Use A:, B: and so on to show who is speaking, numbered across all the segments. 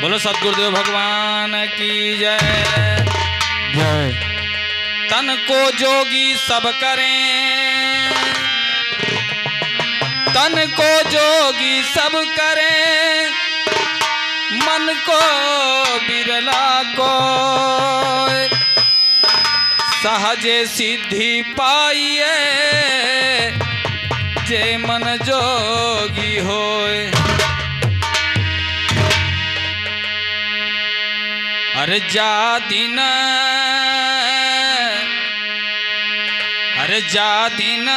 A: बोलो सतगुरुदेव भगवान की जय
B: जय।
A: तन को जोगी सब करें, तन को जोगी सब करें, मन को बिरला को सहजे सिद्धि पाइए, जे मन जोगी होए। अरे जा दिन, अरे जा दिन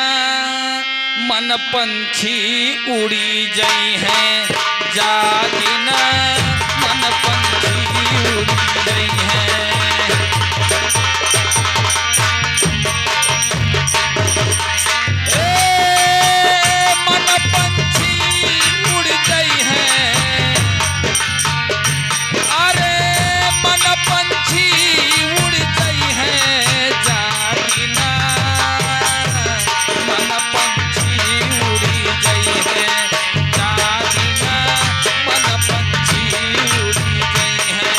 A: मन पंछी उड़ी जई हैं, जा दिन मन पंछी उड़ी जई हैं। मन पंछी उड़ गई हैं, अरे मन पंछी उड़ गई हैं, जागिना मन पंछी उड़ी गई हैं, जागिना मन पंछी उड़ी गई हैं।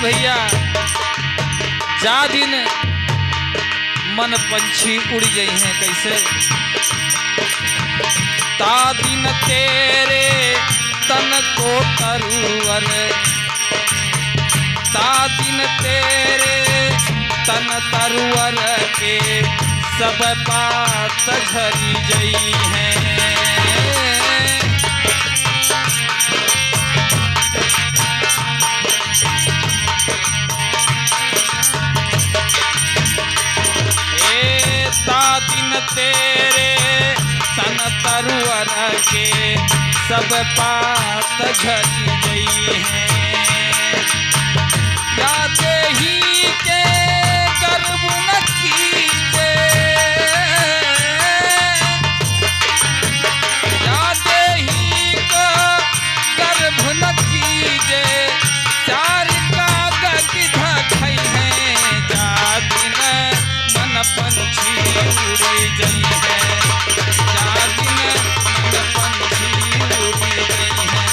A: भैया जा दिन मन पंछी उड़ गई हैं, कैसे? ता दिन तेरे तन को तरुवर, ता दिन तेरे तन तरुवर के सब पात झरी गई हैं। दिन तेरे तन तरुवर के सब पात झरी गई हैं, याद ही के गर्भ न कीजे, याद ही को गर्भ न कीजे, चार कागज ढकई हैं, जा दिन मन पंछी उड़ी गई है, जा दिन मन पंछी उड़ी गई है।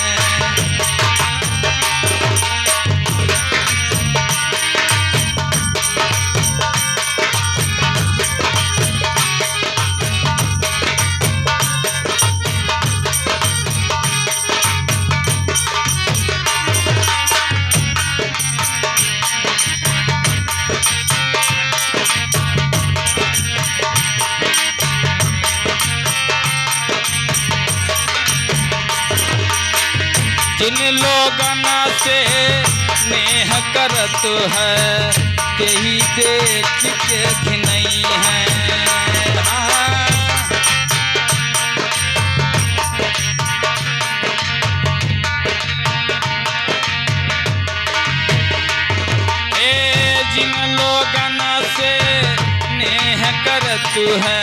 A: जिन लोगन से नेह करत है, यही देख के घिनई है। ए जिन लोगन से नेह करत है,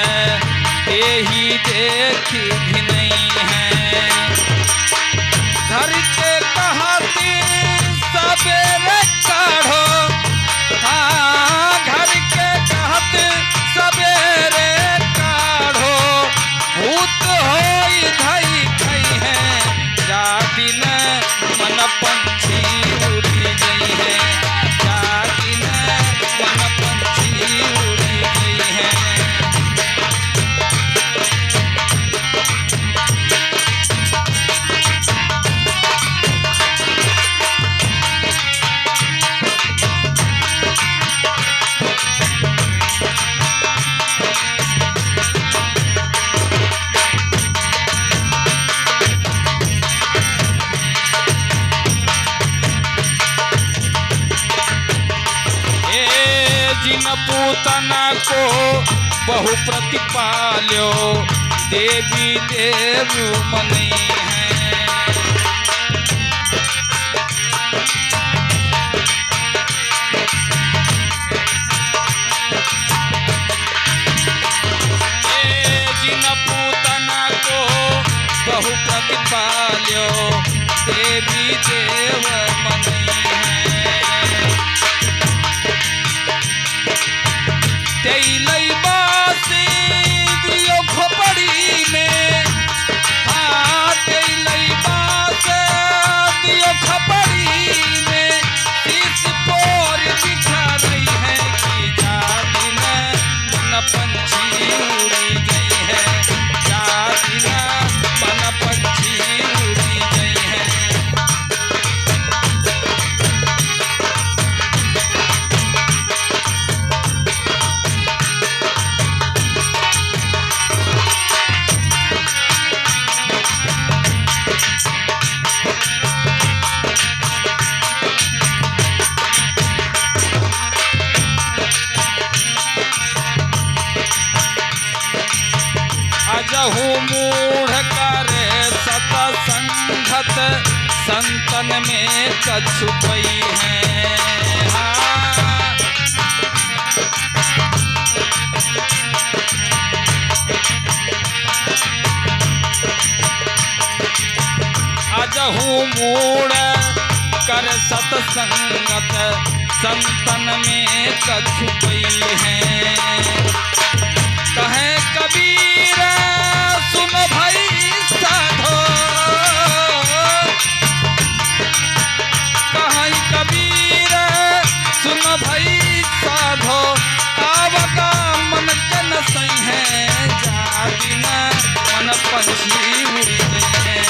A: यही देख घिनई है। घर के कहती सबेरे काढ़ो, हाँ घर के कहती सबेरे काढ़ो, भूत होई धई खई है, जा दिन मन पंछी उड़ी गई है, जा दिन मन पंछी उड़ी गई है। जिन पूतना को बहु प्रतिपाल्यो, देवी देव मनी है। जिन पूतना को बहु प्रतिपाल्यो देवी देव मनई है। तेलई बासी दियो खोपड़ी में, हाँ तेलई बास दियो खोपड़ी में, इस पोर दिखा रही है कि जाति में मन पंछी उड़ी गई है, जाति में मन पंछी उड़ी गई है। अजहू मूढ़ करे सतसंगत, संतन में कछुपई है। अजहू मूढ़ कर सतसंगत, संतन में कछुपई है। कहे कबीर सुन भाई साधो, कहे कबीर सुन भाई साधो, आवका मन कन सही है, जाति न मन पंछी उड़ी गई है।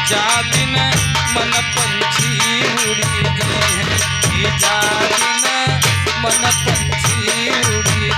A: जाति न मन पंछी उड़ी गए हैं, जाति न मन पंछी उड़ी